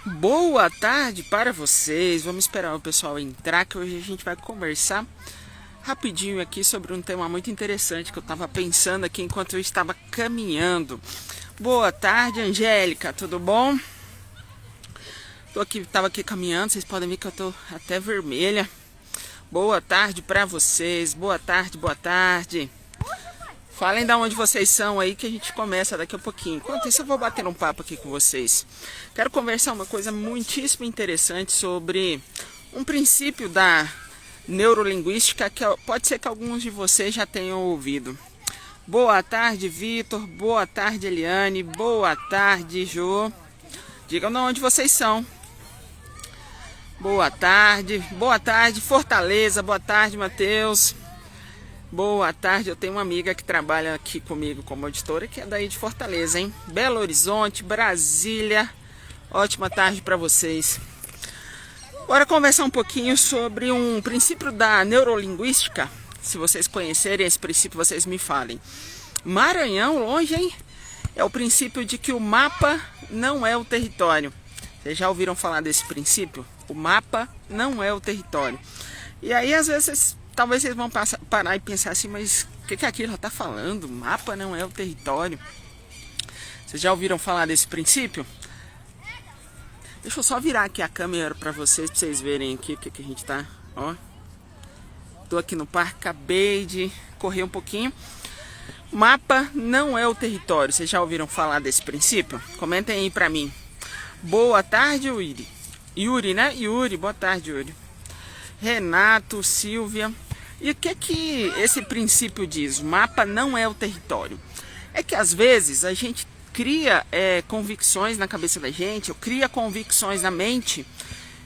Boa tarde para vocês. Vamos esperar o pessoal entrar, que hoje a gente vai conversar rapidinho aqui sobre um tema muito interessante que eu estava pensando aqui enquanto eu estava caminhando. Boa tarde, Angélica, tudo bom? Tava aqui caminhando, vocês podem ver que eu tô até vermelha. Boa tarde para vocês. Boa tarde, boa tarde. Falem de onde vocês são aí que a gente começa daqui a pouquinho. Enquanto isso eu vou bater um papo aqui com vocês. Quero conversar uma coisa muitíssimo interessante sobre um princípio da neurolinguística que pode ser que alguns de vocês já tenham ouvido. Boa tarde, Vitor. Boa tarde, Eliane. Boa tarde, Jô. Digam de onde vocês são. Boa tarde, Fortaleza. Boa tarde, Matheus. Boa tarde, eu tenho uma amiga que trabalha aqui comigo como auditora, que é daí de Fortaleza, hein? Belo Horizonte, Brasília. Ótima tarde para vocês. Bora conversar um pouquinho sobre um princípio da neurolinguística. Se vocês conhecerem esse princípio, vocês me falem. Maranhão, longe, hein? É o princípio de que o mapa não é o território. Vocês já ouviram falar desse princípio? O mapa não é o território. E aí, às vezes, talvez vocês vão parar e pensar assim, mas o que aquilo ela está falando? O mapa não é o território. Vocês já ouviram falar desse princípio? Deixa eu só virar aqui a câmera para vocês verem aqui o que a gente tá. Ó, tô aqui no parque, acabei de correr um pouquinho. Mapa não é o território. Vocês já ouviram falar desse princípio? Comentem aí para mim. Boa tarde, Yuri. Yuri, né? Yuri, boa tarde, Yuri. Renato, Silvia. E o que esse princípio diz? O mapa não é o território. É que às vezes a gente cria convicções na cabeça da gente, ou cria convicções na mente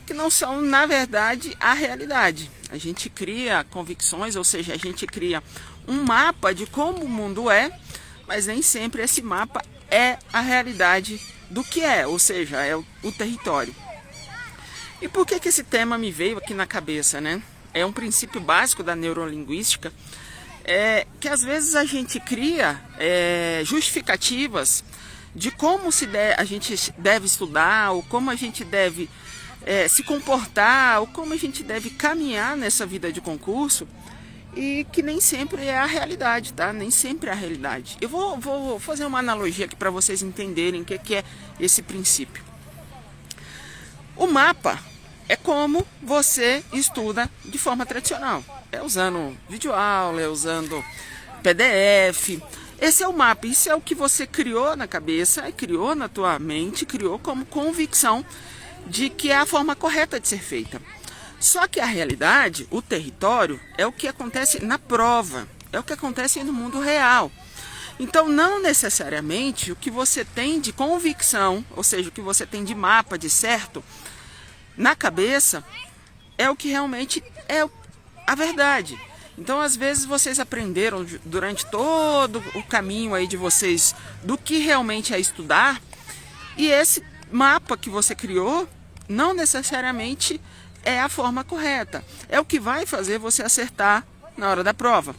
que não são, na verdade, a realidade. A gente cria convicções, ou seja, a gente cria um mapa de como o mundo é, mas nem sempre esse mapa é a realidade do que é, ou seja, é o território. E por que esse tema me veio aqui na cabeça, né? É um princípio básico da neurolinguística, que às vezes a gente cria justificativas de como a gente deve estudar, ou como a gente deve se comportar, ou como a gente deve caminhar nessa vida de concurso, e que nem sempre é a realidade, tá? Nem sempre é a realidade. Eu vou fazer uma analogia aqui para vocês entenderem o que é esse princípio. O mapa é como você estuda de forma tradicional. É usando videoaula, é usando PDF. Esse é o mapa, isso é o que você criou na cabeça, criou na tua mente, criou como convicção de que é a forma correta de ser feita. Só que a realidade, o território, é o que acontece na prova, é o que acontece no mundo real. Então, não necessariamente o que você tem de convicção, ou seja, o que você tem de mapa, de certo, na cabeça, é o que realmente é a verdade. Então, às vezes, vocês aprenderam durante todo o caminho aí de vocês do que realmente é estudar, e esse mapa que você criou não necessariamente é a forma correta. É o que vai fazer você acertar na hora da prova.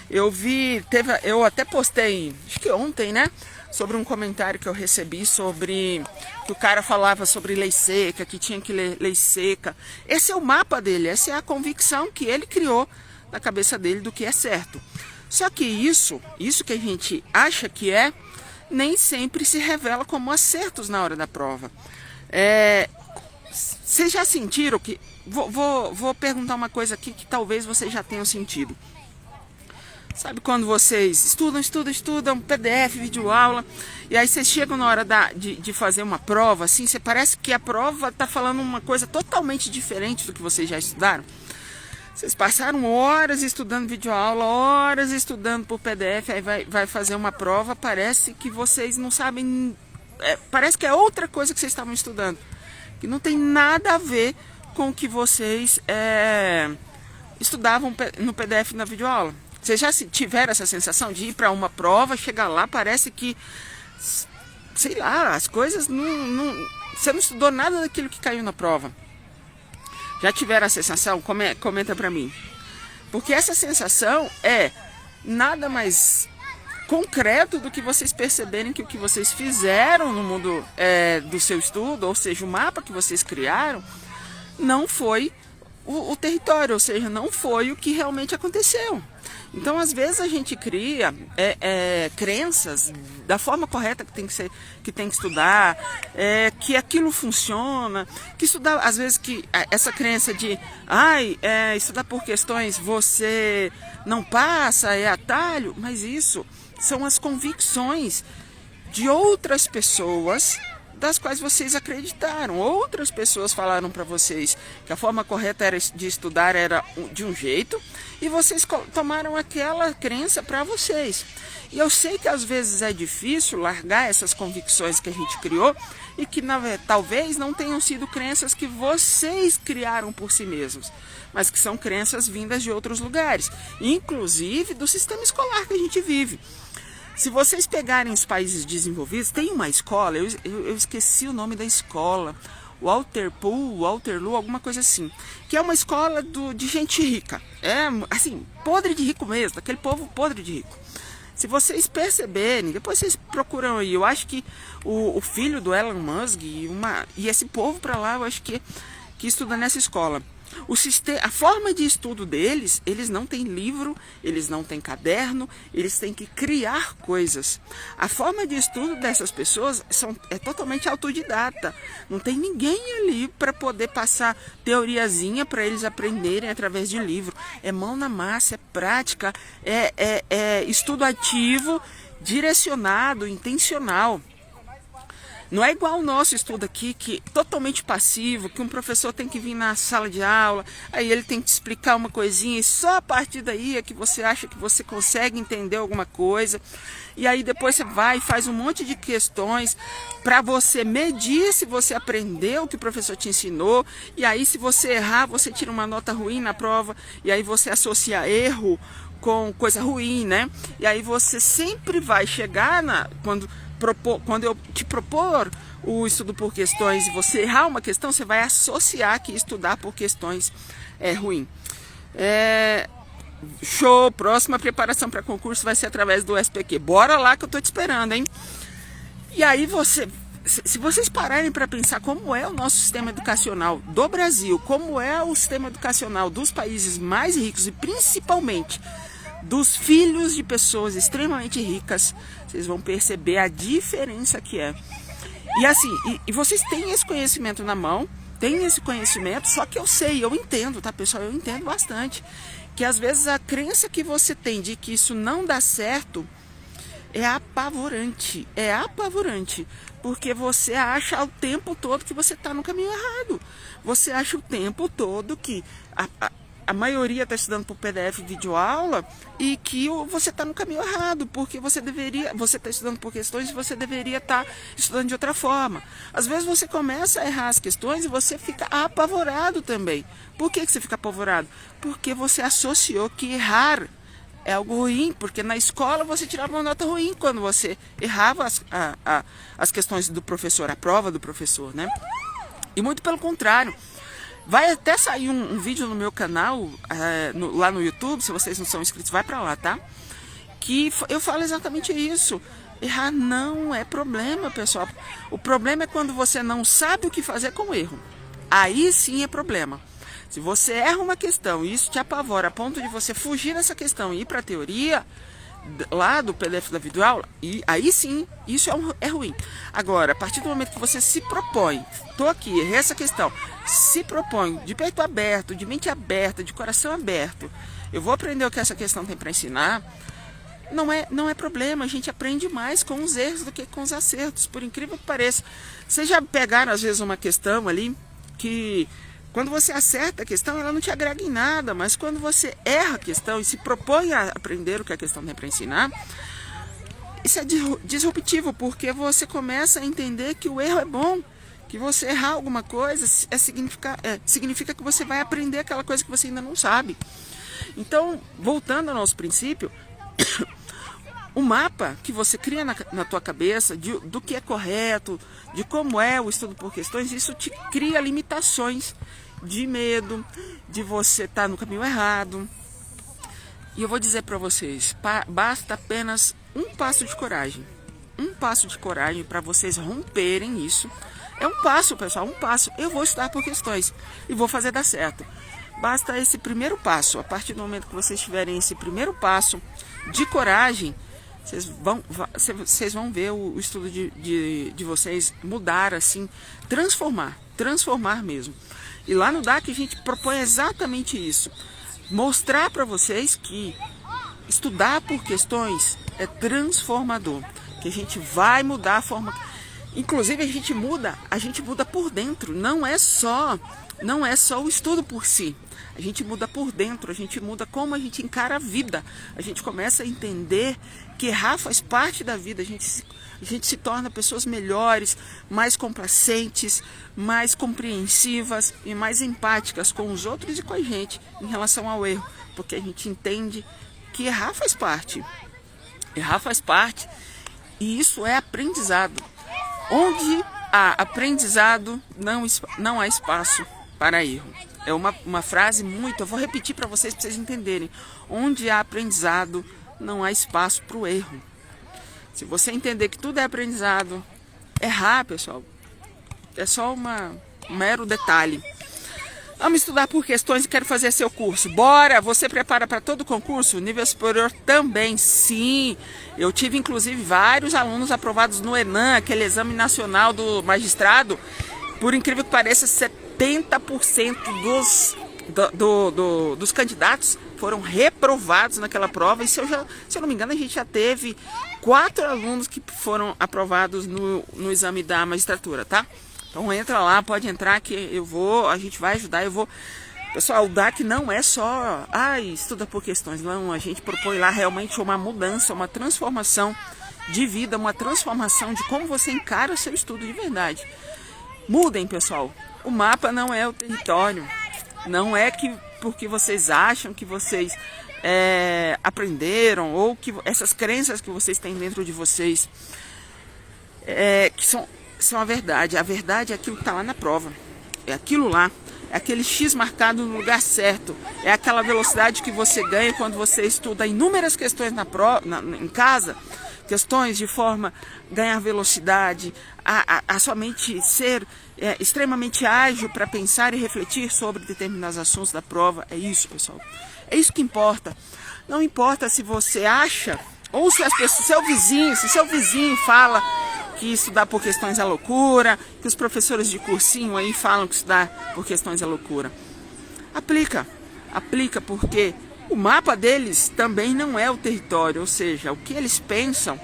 Eu até postei, acho que ontem, né? Sobre um comentário que eu recebi sobre que o cara falava sobre lei seca, que tinha que ler lei seca. Esse é o mapa dele, essa é a convicção que ele criou na cabeça dele do que é certo. Só que isso que a gente acha que nem sempre se revela como acertos na hora da prova. Vocês já sentiram que... Vou perguntar uma coisa aqui que talvez vocês já tenham sentido. Sabe quando vocês estudam, PDF, videoaula, e aí vocês chegam na hora de fazer uma prova, assim, parece que a prova está falando uma coisa totalmente diferente do que vocês já estudaram? Vocês passaram horas estudando videoaula, horas estudando por PDF, aí vai fazer uma prova, parece que vocês não sabem, parece que é outra coisa que vocês estavam estudando, que não tem nada a ver com o que vocês estudavam no PDF na videoaula. Vocês já tiveram essa sensação de ir para uma prova, chegar lá, parece que, sei lá, as coisas você não estudou nada daquilo que caiu na prova. Já tiveram a sensação? Comenta para mim. Porque essa sensação é nada mais concreto do que vocês perceberem que o que vocês fizeram no mundo do seu estudo, ou seja, o mapa que vocês criaram, não foi o território, ou seja, não foi o que realmente aconteceu. Então, às vezes a gente cria crenças da forma correta que tem que estudar, que aquilo funciona, que estudar, às vezes, que essa crença de estudar por questões você não passa, é atalho, mas isso são as convicções de outras pessoas das quais vocês acreditaram. Outras pessoas falaram para vocês que a forma correta de estudar era de um jeito e vocês tomaram aquela crença para vocês. E eu sei que às vezes é difícil largar essas convicções que a gente criou e que talvez não tenham sido crenças que vocês criaram por si mesmos, mas que são crenças vindas de outros lugares, inclusive do sistema escolar que a gente vive. Se vocês pegarem os países desenvolvidos, tem uma escola, eu esqueci o nome da escola, Waterloo, alguma coisa assim, que é uma escola de gente rica, assim, podre de rico mesmo, daquele povo podre de rico. Se vocês perceberem, depois vocês procuram aí, eu acho que o filho do Elon Musk e esse povo para lá, eu acho que estuda nessa escola. A forma de estudo deles, eles não têm livro, eles não têm caderno, eles têm que criar coisas. A forma de estudo dessas pessoas é totalmente autodidata. Não tem ninguém ali para poder passar teoriazinha para eles aprenderem através de livro. É mão na massa, é prática, é estudo ativo, direcionado, intencional. Não é igual o nosso estudo aqui, que é totalmente passivo, que um professor tem que vir na sala de aula, aí ele tem que te explicar uma coisinha e só a partir daí é que você acha que você consegue entender alguma coisa. E aí depois você vai e faz um monte de questões para você medir se você aprendeu o que o professor te ensinou. E aí se você errar, você tira uma nota ruim na prova e aí você associa erro com coisa ruim, né? E aí você sempre vai chegar quando eu te propor o estudo por questões e você errar uma questão, você vai associar que estudar por questões é ruim. Show! Próxima preparação para concurso vai ser através do SPQ. Bora lá que eu tô te esperando, hein? E aí se vocês pararem para pensar como é o nosso sistema educacional do Brasil, como é o sistema educacional dos países mais ricos e principalmente dos filhos de pessoas extremamente ricas, vocês vão perceber a diferença que é. E assim, e vocês têm esse conhecimento na mão, têm esse conhecimento, só que eu entendo, tá, pessoal? Eu entendo bastante que às vezes a crença que você tem de que isso não dá certo é apavorante, porque você acha o tempo todo que você está no caminho errado. Você acha o tempo todo que a maioria está estudando por PDF videoaula e que você está no caminho errado, porque você está estudando por questões e você deveria estar estudando de outra forma. Às vezes você começa a errar as questões e você fica apavorado também. Por que você fica apavorado? Porque você associou que errar é algo ruim, porque na escola você tirava uma nota ruim quando você errava as questões do professor, a prova do professor, né? E muito pelo contrário. Vai até sair um vídeo no meu canal, lá no YouTube, se vocês não são inscritos, vai pra lá, tá? Que eu falo exatamente isso. Errar não é problema, pessoal. O problema é quando você não sabe o que fazer com o erro. Aí sim é problema. Se você erra uma questão e isso te apavora a ponto de você fugir dessa questão e ir pra teoria, lá do PDF da videoaula, e aí sim, isso é ruim. Agora, a partir do momento que você se propõe, tô aqui, errei essa questão, se propõe de peito aberto, de mente aberta, de coração aberto, eu vou aprender o que essa questão tem para ensinar, não é problema, a gente aprende mais com os erros do que com os acertos, por incrível que pareça. Vocês já pegaram às vezes uma questão ali que quando você acerta a questão, ela não te agrega em nada, mas quando você erra a questão e se propõe a aprender o que a questão tem para ensinar, isso é disruptivo, porque você começa a entender que o erro é bom, que você errar alguma coisa significa que você vai aprender aquela coisa que você ainda não sabe. Então, voltando ao nosso princípio, o mapa que você cria na tua cabeça do que é correto, de como é o estudo por questões, isso te cria limitações de medo, de você estar no caminho errado. E eu vou dizer para vocês, basta apenas um passo de coragem. Um passo de coragem para vocês romperem isso. É um passo, pessoal, um passo. Eu vou estudar por questões e vou fazer dar certo. Basta esse primeiro passo. A partir do momento que vocês tiverem esse primeiro passo de coragem, vocês vão ver o estudo de vocês mudar, assim, transformar mesmo. E lá no DAC a gente propõe exatamente isso. Mostrar para vocês que estudar por questões é transformador. Que a gente vai mudar a forma... Inclusive a gente muda por dentro. Não é só o estudo por si. A gente muda por dentro, a gente muda como a gente encara a vida. A gente começa a entender que errar faz parte da vida. A gente se torna pessoas melhores, mais complacentes, mais compreensivas e mais empáticas com os outros e com a gente em relação ao erro. Porque a gente entende que errar faz parte. Errar faz parte e isso é aprendizado. Onde há aprendizado, não há espaço para erro. É uma frase eu vou repetir para vocês entenderem. Onde há aprendizado, não há espaço para o erro. Se você entender que tudo é aprendizado, errar, pessoal, é só um mero detalhe. Vamos estudar por questões e quero fazer seu curso. Bora! Você prepara para todo concurso? Nível superior também, sim. Eu tive, inclusive, vários alunos aprovados no ENAM, aquele exame nacional do magistrado. Por incrível que pareça, 70% dos candidatos foram reprovados naquela prova. E se eu não me engano, a gente já teve 4 alunos que foram aprovados no exame da magistratura, tá? Então entra lá, pode entrar que a gente vai ajudar, Pessoal, o DAC não é só, estuda por questões, não, a gente propõe lá realmente uma mudança, uma transformação de vida, uma transformação de como você encara o seu estudo de verdade. Mudem, pessoal, o mapa não é o território, não é que porque vocês acham que vocês aprenderam, ou que essas crenças que vocês têm dentro de vocês, que são a verdade é aquilo que está lá na prova, é aquilo lá, é aquele X marcado no lugar certo, é aquela velocidade que você ganha quando você estuda inúmeras questões em casa, questões de forma a ganhar velocidade, a sua mente ser extremamente ágil para pensar e refletir sobre determinados assuntos da prova. É isso, pessoal, é isso que importa. Não importa se você acha, ou se seu vizinho fala que estudar por questões é loucura, que os professores de cursinho aí falam que estudar por questões é loucura. Aplica, porque o mapa deles também não é o território, ou seja, o que eles pensam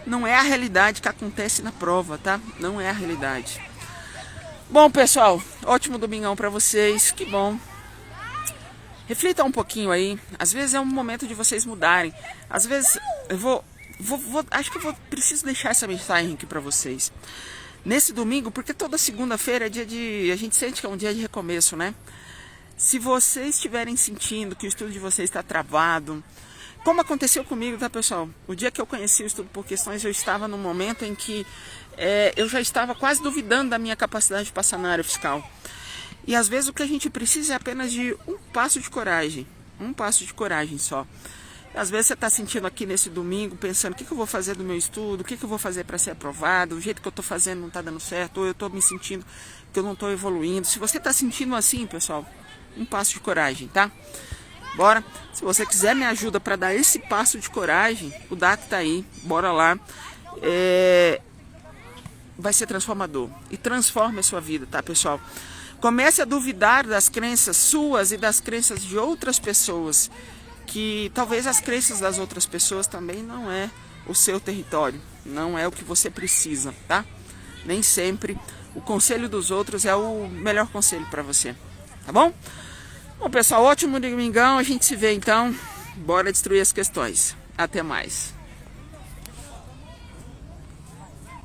não é a realidade que acontece na prova, tá? Não é a realidade. Bom, pessoal, ótimo domingão para vocês, que bom. Reflitam um pouquinho aí, às vezes é um momento de vocês mudarem, às vezes acho que eu preciso deixar essa mensagem aqui para vocês. Nesse domingo, porque toda segunda-feira é dia a gente sente que é um dia de recomeço, né? Se vocês estiverem sentindo que o estudo de vocês está travado, como aconteceu comigo, tá, pessoal? O dia que eu conheci o estudo por questões, eu estava num momento em que eu já estava quase duvidando da minha capacidade de passar na área fiscal. E às vezes o que a gente precisa é apenas de um passo de coragem só. Às vezes você está sentindo aqui nesse domingo, pensando, o que eu vou fazer do meu estudo, o que eu vou fazer para ser aprovado, o jeito que eu estou fazendo não está dando certo, ou eu estou me sentindo que eu não estou evoluindo. Se você está sentindo assim, pessoal, um passo de coragem, tá? Bora! Se você quiser me ajuda para dar esse passo de coragem, o DAC está aí, bora lá. Vai ser transformador e transforme a sua vida, tá, pessoal? Comece a duvidar das crenças suas e das crenças de outras pessoas, que talvez as crenças das outras pessoas também não é o seu território, não é o que você precisa, tá? Nem sempre o conselho dos outros é o melhor conselho para você, tá bom? Bom, pessoal, ótimo domingão, a gente se vê então, bora destruir as questões. Até mais.